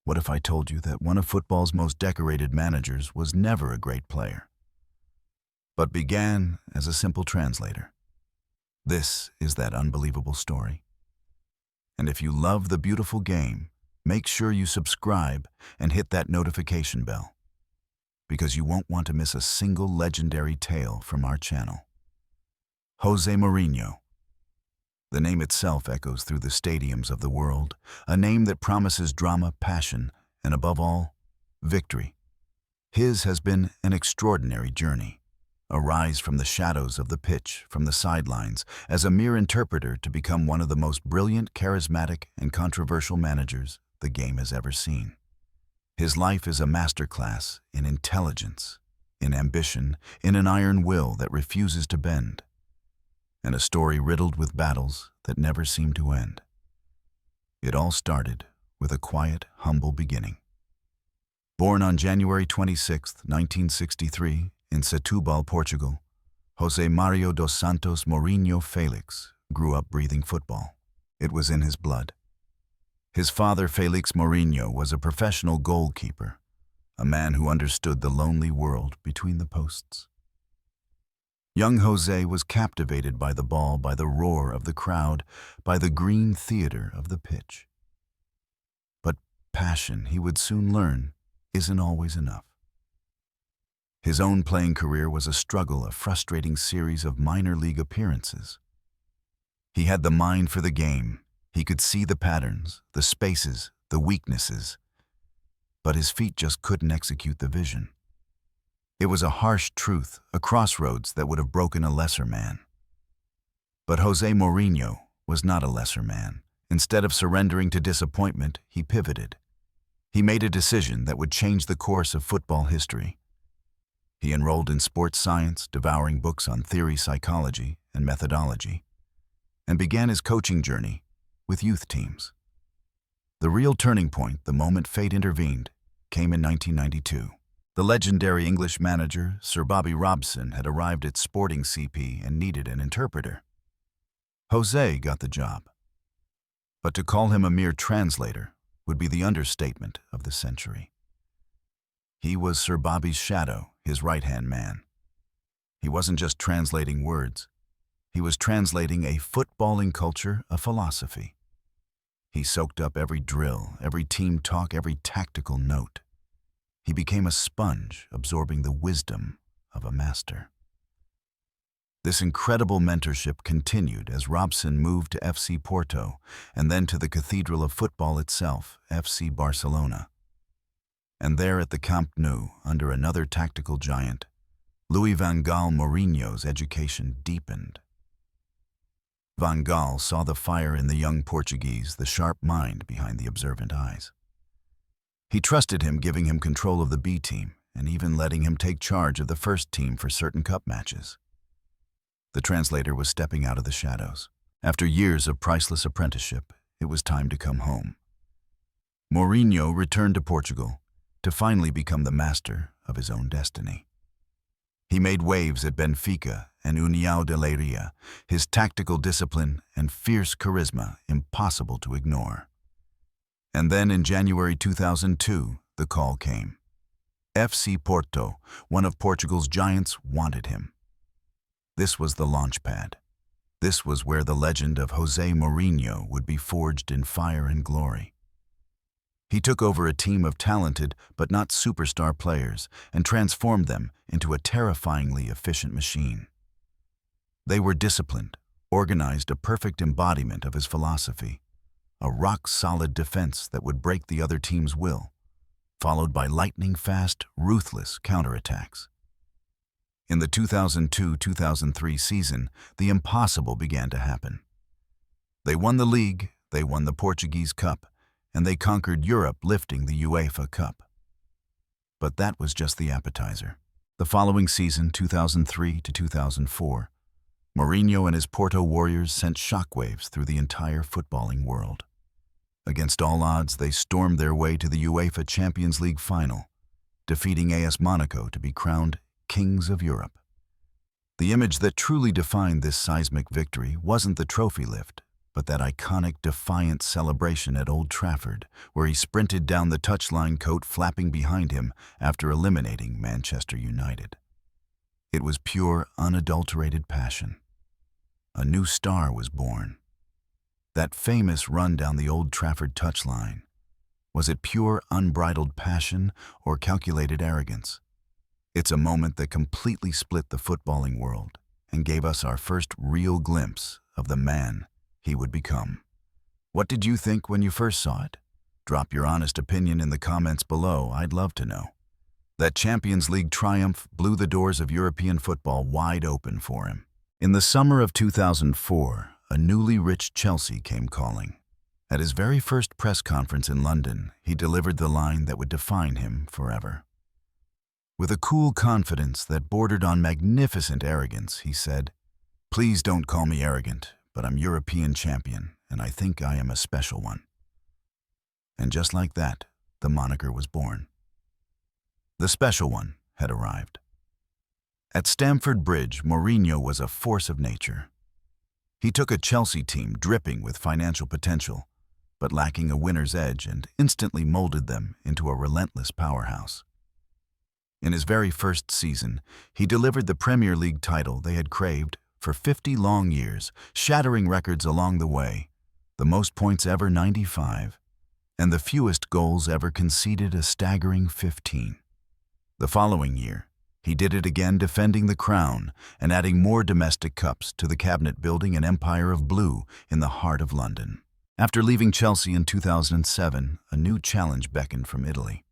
What if I told you that one of football's most decorated managers was never a great player, but began as a simple translator? This is that unbelievable story. And if you love the beautiful game, make sure you subscribe and hit that notification bell, because you won't want to miss a single legendary tale from our channel. José Mourinho. The name itself echoes through the stadiums of the world, a name that promises drama, passion, and above all, victory. His has been an extraordinary journey, a rise from the shadows of the pitch, from the sidelines, as a mere interpreter to become one of the most brilliant, charismatic, and controversial managers the game has ever seen. His life is a masterclass in intelligence, in ambition, in an iron will that refuses to bend, and a story riddled with battles that never seem to end. It all started with a quiet, humble beginning. Born on January 26, 1963, in Setúbal, Portugal, José Mário dos Santos Mourinho Felix grew up breathing football. It was in his blood. His father, Felix Mourinho, was a professional goalkeeper, a man who understood the lonely world between the posts. Young José was captivated by the ball, by the roar of the crowd, by the green theater of the pitch. But passion, he would soon learn, isn't always enough. His own playing career was a struggle, a frustrating series of minor league appearances. He had the mind for the game. He could see the patterns, the spaces, the weaknesses, but his feet just couldn't execute the vision. It was a harsh truth, a crossroads that would have broken a lesser man. But José Mourinho was not a lesser man. Instead of surrendering to disappointment, he pivoted. He made a decision that would change the course of football history. He enrolled in sports science, devouring books on theory, psychology, and methodology, and began his coaching journey with youth teams. The real turning point, the moment fate intervened, came in 1992. The legendary English manager, Sir Bobby Robson, had arrived at Sporting CP and needed an interpreter. José got the job. But to call him a mere translator would be the understatement of the century. He was Sir Bobby's shadow, his right-hand man. He wasn't just translating words. He was translating a footballing culture, a philosophy. He soaked up every drill, every team talk, every tactical note. He became a sponge, absorbing the wisdom of a master. This incredible mentorship continued as Robson moved to FC Porto and then to the cathedral of football itself, FC Barcelona. And there at the Camp Nou, under another tactical giant, Louis van Gaal Mourinho's education deepened. Van Gaal saw the fire in the young Portuguese, the sharp mind behind the observant eyes. He trusted him, giving him control of the B team and even letting him take charge of the first team for certain cup matches. The translator was stepping out of the shadows. After years of priceless apprenticeship, it was time to come home. Mourinho returned to Portugal to finally become the master of his own destiny. He made waves at Benfica and União de Leiria, his tactical discipline and fierce charisma impossible to ignore. And then in January 2002, the call came. FC Porto, one of Portugal's giants, wanted him. This was the launch pad. This was where the legend of José Mourinho would be forged in fire and glory. He took over a team of talented but not superstar players and transformed them into a terrifyingly efficient machine. They were disciplined, organized, a perfect embodiment of his philosophy. A rock-solid defense that would break the other team's will, followed by lightning-fast, ruthless counterattacks. In the 2002-2003 season, the impossible began to happen. They won the league, they won the Portuguese Cup, and they conquered Europe, lifting the UEFA Cup. But that was just the appetizer. The following season, 2003-2004, Mourinho and his Porto Warriors sent shockwaves through the entire footballing world. Against all odds, they stormed their way to the UEFA Champions League final, defeating AS Monaco to be crowned Kings of Europe. The image that truly defined this seismic victory wasn't the trophy lift, but that iconic defiant celebration at Old Trafford, where he sprinted down the touchline, coat flapping behind him after eliminating Manchester United. It was pure, unadulterated passion. A new star was born. That famous run down the Old Trafford touchline, was it pure, unbridled passion or calculated arrogance? It's a moment that completely split the footballing world and gave us our first real glimpse of the man he would become. What did you think when you first saw it? Drop your honest opinion in the comments below. I'd love to know. That Champions League triumph blew the doors of European football wide open for him. In the summer of 2004, a newly rich Chelsea came calling. At his very first press conference in London, he delivered the line that would define him forever. With a cool confidence that bordered on magnificent arrogance, he said, "Please don't call me arrogant, but I'm European champion, and I think I am a special one." And just like that, the moniker was born. The special one had arrived. At Stamford Bridge, Mourinho was a force of nature. He took a Chelsea team dripping with financial potential, but lacking a winner's edge, and instantly molded them into a relentless powerhouse. In his very first season, he delivered the Premier League title they had craved for 50 long years, shattering records along the way, the most points ever, 95, and the fewest goals ever conceded, a staggering 15. The following year, he did it again, defending the crown and adding more domestic cups to the cabinet, building an empire of blue in the heart of London. After leaving Chelsea in 2007, a new challenge beckoned from Italy.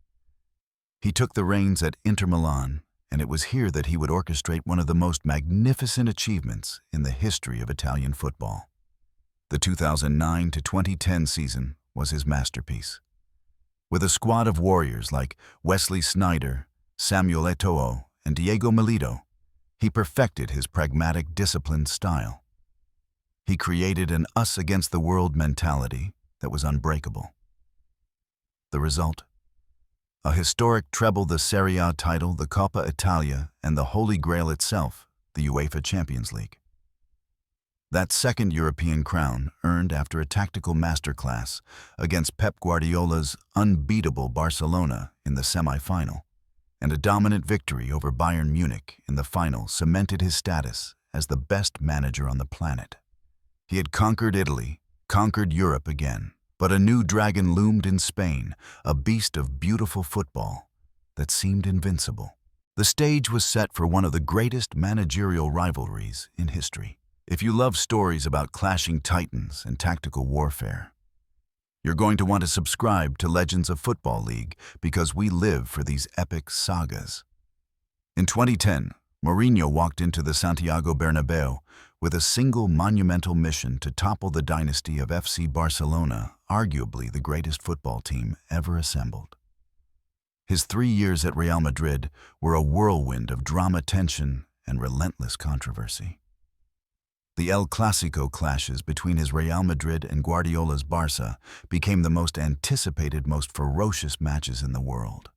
He took the reins at Inter Milan, and it was here that he would orchestrate one of the most magnificent achievements in the history of Italian football. The 2009 to 2010 season was his masterpiece. With a squad of warriors like Wesley Sneijder, Samuel Eto'o, and Diego Milito, he perfected his pragmatic, disciplined style. He created an us-against-the-world mentality that was unbreakable. The result? A historic treble, the Serie A title, the Coppa Italia, and the Holy Grail itself, the UEFA Champions League. That second European crown, earned after a tactical masterclass against Pep Guardiola's unbeatable Barcelona in the semi-final, and a dominant victory over Bayern Munich in the final, cemented his status as the best manager on the planet. He had conquered Italy, conquered Europe again, but a new dragon loomed in Spain, a beast of beautiful football that seemed invincible. The stage was set for one of the greatest managerial rivalries in history. If you love stories about clashing titans and tactical warfare, you're going to want to subscribe to Legends of Football League, because we live for these epic sagas. In 2010, Mourinho walked into the Santiago Bernabeu with a single monumental mission to topple the dynasty of FC Barcelona, arguably the greatest football team ever assembled. His 3 years at Real Madrid were a whirlwind of drama, tension, and relentless controversy. The El Clasico clashes between his Real Madrid and Guardiola's Barca became the most anticipated, most ferocious matches in the world.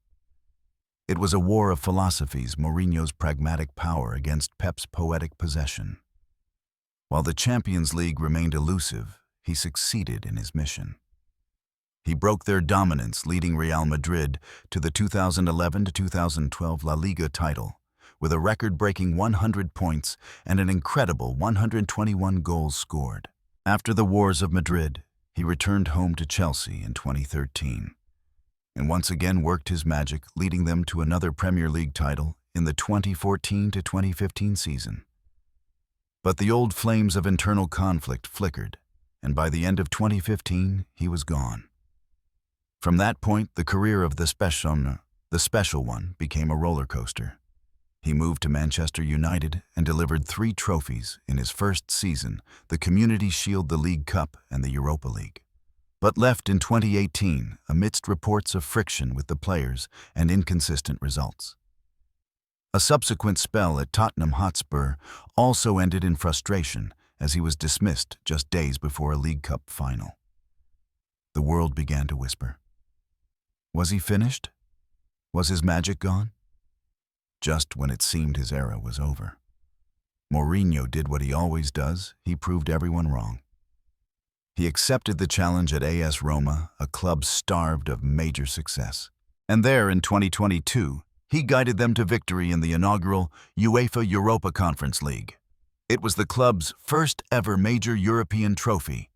It was a war of philosophies, Mourinho's pragmatic power against Pep's poetic possession. While the Champions League remained elusive, he succeeded in his mission. He broke their dominance, leading Real Madrid to the 2011 to 2012 La Liga title, with a record-breaking 100 points and an incredible 121 goals scored. After the wars of Madrid, he returned home to Chelsea in 2013, and once again worked his magic, leading them to another Premier League title in the 2014 to 2015 season. But the old flames of internal conflict flickered, and by the end of 2015, he was gone. From that point, the career of the special one became a roller coaster. He moved to Manchester United and delivered 3 trophies in his first season, the Community Shield, the League Cup, and the Europa League, but left in 2018 amidst reports of friction with the players and inconsistent results. A subsequent spell at Tottenham Hotspur also ended in frustration, as he was dismissed just days before a League Cup final. The world began to whisper. Was he finished? Was his magic gone? Just when it seemed his era was over, Mourinho did what he always does. He proved everyone wrong. He accepted the challenge at AS Roma, a club starved of major success. And there, in 2022, he guided them to victory in the inaugural UEFA Europa Conference League. It was the club's first ever major European trophy,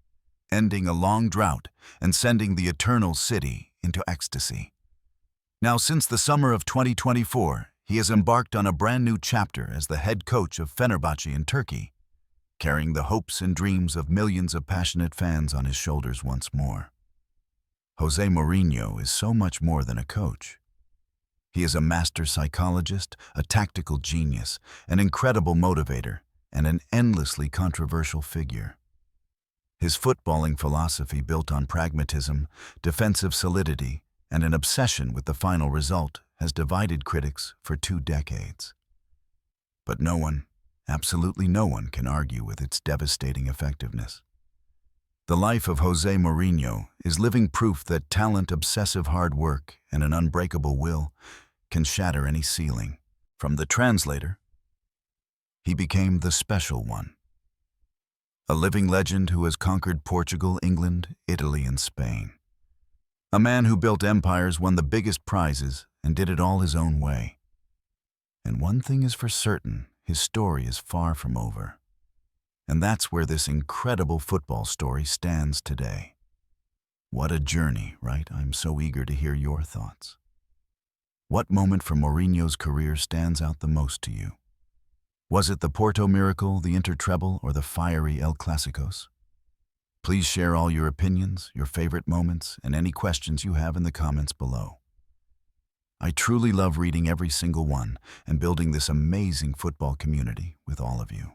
ending a long drought and sending the Eternal City into ecstasy. Now, since the summer of 2024, he has embarked on a brand new chapter as the head coach of Fenerbahce in Turkey, carrying the hopes and dreams of millions of passionate fans on his shoulders once more. José Mourinho is so much more than a coach. He is a master psychologist, a tactical genius, an incredible motivator, and an endlessly controversial figure. His footballing philosophy, built on pragmatism, defensive solidity, and an obsession with the final result, has divided critics for 2 decades. But no one, absolutely no one, can argue with its devastating effectiveness. The life of José Mourinho is living proof that talent, obsessive hard work, and an unbreakable will can shatter any ceiling. From the translator, he became the special one. A living legend who has conquered Portugal, England, Italy, and Spain. A man who built empires, won the biggest prizes, and did it all his own way. And one thing is for certain, his story is far from over. And that's where this incredible football story stands today. What a journey, right? I'm so eager to hear your thoughts. What moment from Mourinho's career stands out the most to you? Was it the Porto miracle, the Inter-treble, or the fiery El Clásicos? Please share all your opinions, your favorite moments, and any questions you have in the comments below. I truly love reading every single one and building this amazing football community with all of you.